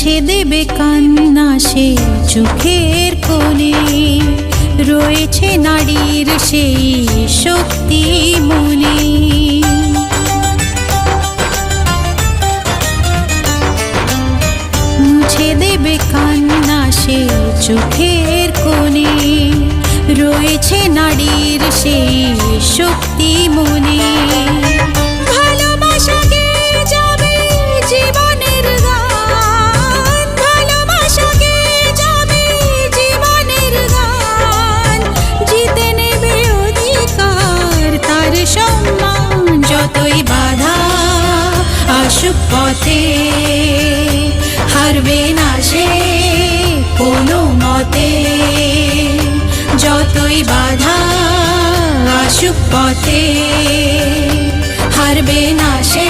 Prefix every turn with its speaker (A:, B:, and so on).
A: মুছে দেবে কান্না সে চোখের কোণে, রয়েছে নারীর সেই শক্তি মনে। মুছে দেবে কান্না সে চোখের কোণে, রয়েছে নারীর সেই শক্তি মনে। ভালোবাসা গেয়ে যাবে জীবনের গান, ভালোবাসা গেয়ে যাবে জীবনের গান, জিতে নেবে অধিকার তার সম্মান। যতই বাধা আসুক পথে, হারবে না সে কোনো মতে। যতই বাধা আসুক পথে, হারবে না সে